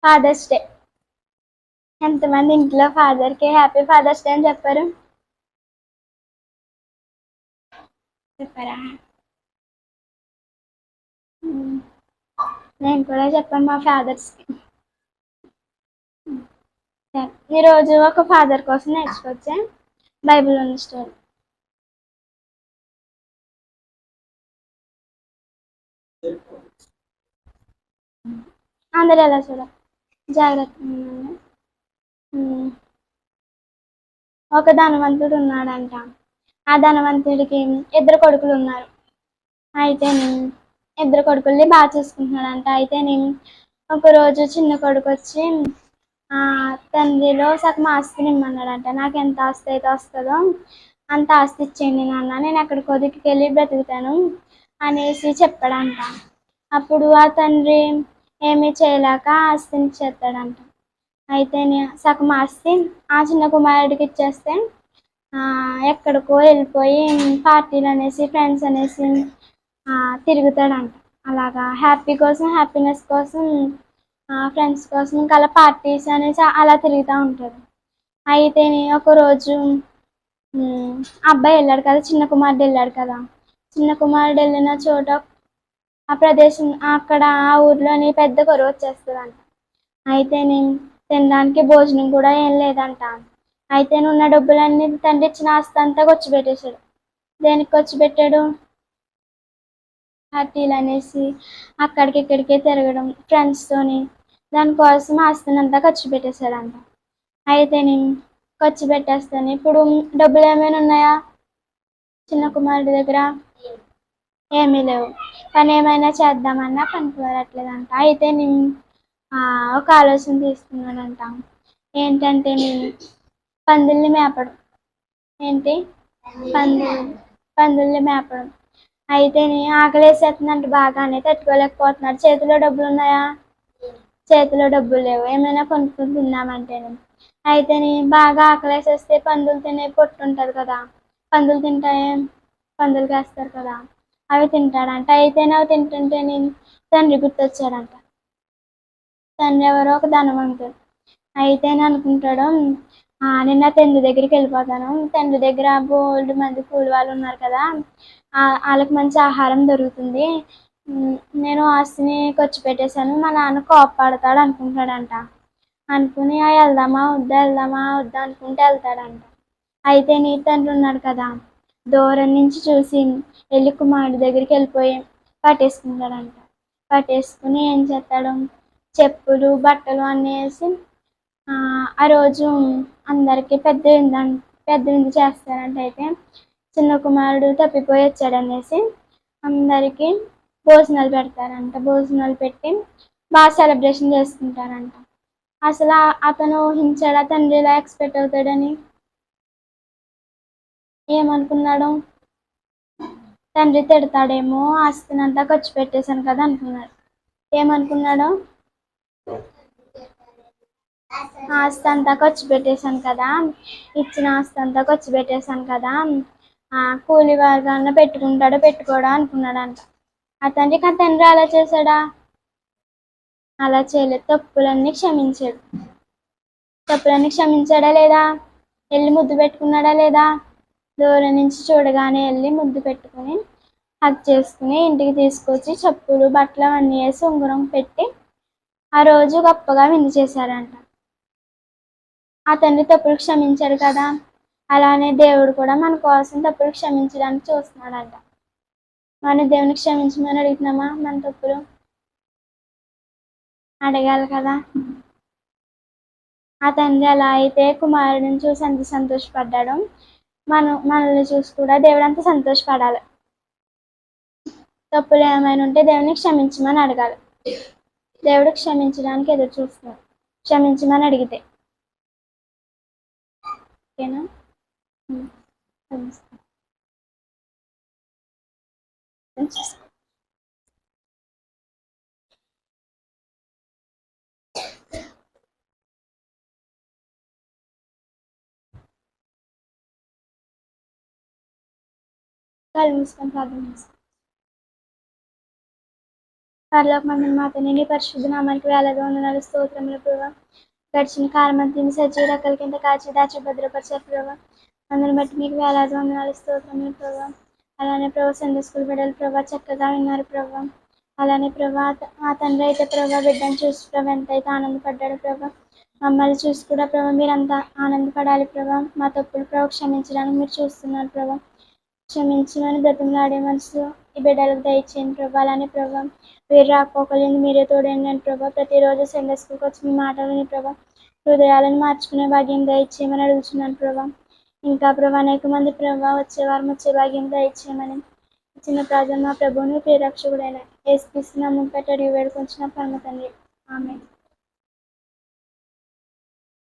Fathers day. ఎంతమంది ఇంట్లో ఫాదర్కి హ్యాపీ ఫాదర్స్ డే అని చెప్పారు? చెప్పారా? నేను కూడా చెప్పాను మా ఫాదర్స్కి. ఈరోజు ఒక ఫాదర్ కోసం నేర్చుకోవచ్చా బైబిల్ ఉన్న స్టోరీ. అందరూ ఎలా చూడ జాగ్రత్త. ఒక ధనవంతుడు ఉన్నాడంట. ఆ ధనవంతుడికి 2 కొడుకులు ఉన్నారు. అయితే 2 కొడుకుల్ని బాగా చూసుకుంటున్నాడంట. అయితే ఒకరోజు చిన్న కొడుకు వచ్చి తండ్రిలో సగం ఆస్తిని ఇమ్మన్నాడంట. నాకు ఎంత ఆస్తి అయితే వస్తుందో అంత ఆస్తి ఇచ్చేయండి నాన్న, నేను ఎక్కడికో దిక్కుకెళ్ళి బ్రతుకుతాను అనేసి చెప్పాడంట. అప్పుడు ఆ తండ్రి ఏమీ చేయలేక ఆస్తిని ఇచ్చేస్తాడంట. అయితే సగం ఆస్తి ఆ చిన్న కుమారుడికి ఇచ్చేస్తే ఎక్కడికో వెళ్ళిపోయి పార్టీలు అనేసి ఫ్రెండ్స్ అనేసి తిరుగుతాడంట. అలాగా హ్యాపీ కోసం హ్యాపీనెస్ కోసం ఫ్రెండ్స్ కోసం ఇంకా అలా పార్టీస్ అనేసి అలా తిరుగుతూ ఉంటాడు. అయితే ఒకరోజు అబ్బాయి వెళ్ళాడు కదా, చిన్న కుమారుడు వెళ్ళాడు కదా. చిన్న కుమారుడు వెళ్ళిన చోట ఆ ప్రదేశం అక్కడ ఆ ఊర్లోని పెద్ద కరువు వచ్చేస్తుందంట. అయితే తినడానికి భోజనం కూడా ఏం లేదంట. అయితే ఉన్న డబ్బులన్నీ తండ్రి ఇచ్చిన ఆస్తి అంతా ఖర్చుపెట్టేశాడు. దేనికి ఖర్చుపెట్టాడు? పార్టీలు అనేసి అక్కడికి ఇక్కడికే తిరగడం ఫ్రెండ్స్తోని, దానికోసం ఆస్తిని అంతా ఖర్చు పెట్టేశాడంట. అయితే ఖర్చు పెట్టేస్తాను. ఇప్పుడు డబ్బులు ఏమైనా ఉన్నాయా చిన్న కుమారుడి దగ్గర? ఏమీ లేవు. పని ఏమైనా చేద్దామన్నా పనికి కుదరట్లేదంట. అయితే ఒక ఆలోచన తీసుకున్నాడంట. ఏంటంటే పందుల్ని మేపడం. ఏంటి? పందుల్ని మేపడం. అయితే ఆకలేసేస్తుందంట బాగానే, తట్టుకోలేకపోతున్నాడు. చేతిలో డబ్బులు ఉన్నాయా? చేతిలో డబ్బులు లేవు. ఏమైనా కొనుక్కొని తిందామంటే అయితే బాగా ఆకలేసేస్తే పందులు తినే పొట్టు ఉంటుంది కదా, పందులు తింటాయే, పందులు వేస్తారు కదా, అవి తింటాడంట. అయితే అవి తింటుంటే తండ్రి గుర్తొచ్చాడంట. తండ్రి ఎవరో ఒక ధనవంతుడు. అయితే అనుకుంటాడు, నిన్న తండ్రి దగ్గరికి వెళ్ళిపోతాను. తండ్రి దగ్గర బోల్డ్ మంది కూలి వాళ్ళు ఉన్నారు కదా, వాళ్ళకి మంచి ఆహారం దొరుకుతుంది. నేను ఆస్తిని ఖర్చు పెట్టేశాను, మా నాన్న కోపడతాడు అనుకుంటాడంట. అనుకుని వెళ్దామా వద్దా అనుకుంటే వెళ్తాడంట. అయితే తండ్రి ఉన్నాడు కదా, దూరం నుంచి చూసి వెళ్ళి కుమారుడి దగ్గరికి వెళ్ళిపోయి పట్టేసుకుంటాడంట. పట్టేసుకుని ఏం చేస్తాడు, చెప్పులు బట్టలు అన్నీ వేసి ఆ రోజు అందరికీ పెద్ద విందు చేస్తారంట. అయితే చిన్న కుమారుడు తప్పిపోయి వచ్చాడనేసి అందరికీ భోజనాలు పెడతారంట. భోజనాలు పెట్టి బాగా సెలబ్రేషన్ చేసుకుంటారంట. అసలు అతను ఊహించాడా తండ్రి ఇలా ఎక్స్పెక్ట్ అవుతాడని? ఏమనుకున్నాడు? తండ్రి తిడతాడేమో, ఆస్తినంతా ఖర్చు పెట్టేశాను కదా అనుకున్నాడు. ఏమనుకున్నాడు? ఆస్తి అంతా ఖర్చు పెట్టేశాను కదా, ఇచ్చిన ఆస్తి అంతా ఖర్చు పెట్టేశాను కదా, కూలి వర్గాన్ని పెట్టుకుంటాడో పెట్టుకోడా అనుకున్నాడంట. తండ్రి అలా చేశాడా? అలా చేయలేదు. తప్పులన్నీ క్షమించాడు. తప్పులన్నీ క్షమించాడా లేదా? వెళ్ళి ముద్దు పెట్టుకున్నాడా లేదా? దూరం నుంచి చూడగానే వెళ్ళి ముద్దు పెట్టుకుని హగ్ చేసుకుని ఇంటికి తీసుకొచ్చి చెప్పులు బట్టలు అన్నీ వేసి ఉంగరం పెట్టి ఆ రోజు గొప్పగా విందు చేశారంట. ఆ తండ్రి తప్పులు క్షమించాడు కదా, అలానే దేవుడు కూడా మన కోసం తప్పులు క్షమించడానికి చూస్తున్నాడంట. మనం దేవుని క్షమించమని అడుగుతున్నామా? మన తప్పులు అడగాలి కదా. ఆ తండ్రి ఎలా అయితే కుమారుడిని చూసి ఎంత సంతోషపడ్డాడో మనల్ని చూసి కూడా దేవుడు అంత సంతోషపడాలి. తప్పులు ఏమైనా ఉంటే దేవుని క్షమించమని అడగాలి. దేవుడు క్షమించడానికి ఎదురు చూస్తున్నాడు, క్షమించమని అడిగితే. ఓకేనా? కళ్ళు మూసుకొని ప్రార్థన చేస్తాం. పరలోకమందున మా తండ్రి, నీ పరిశుద్ధ నామానికి వేలాది వందనాలు స్తోత్రములు ప్రభా. గడిచిన కాలమంతిని సజీవ రకాల కింద కాచి దాచి భద్రపరిచారు ప్రభా. అందుని బట్టి మీకు వేలాది వందనాలు స్తోత్రములు ప్రభా. అలానే ప్రభా సండే స్కూల్ బిడ్డలు ప్రభా చక్కగా విన్నారు ప్రభా. అలానే ప్రభా ఆ తండ్రి అయితే ప్రభా బిడ్డను చూసి ప్రభా ఎంతైతే ఆనందపడ్డాడు ప్రభా. మమ్మల్ని చూసి కూడా ప్రభా మీరంతా ఆనందపడాలి ప్రభా. మా తప్పులు ప్రభా క్షమించడానికి మీరు చూస్తున్నారు ప్రభా. క్షమించమని బ్రతిమలాడే మనసు ఈ బిడ్డలకు దయచేయండి ప్రభా. అలానే ప్రభా మీరు రాకపోకలేదు మీరే తోడండి ప్రభా. ప్రతిరోజు సండే స్కూల్కి వచ్చి మీ మాటలని ప్రభా హృదయాలను మార్చుకునే భాగ్యం దయచేయమని అడుగుతున్నాను ప్రభా. ఇంకా ప్రభా అనేక మంది ప్రభా వచ్చే భాగ్యం దయచేయమని చిన్న ప్రార్థన మా ప్రభువుని ప్రియరక్షకుడైన యేసుక్రీస్తు నామమున అడిగి వేడుకొంచున్న పరమ తండ్రి. ఆమేన్.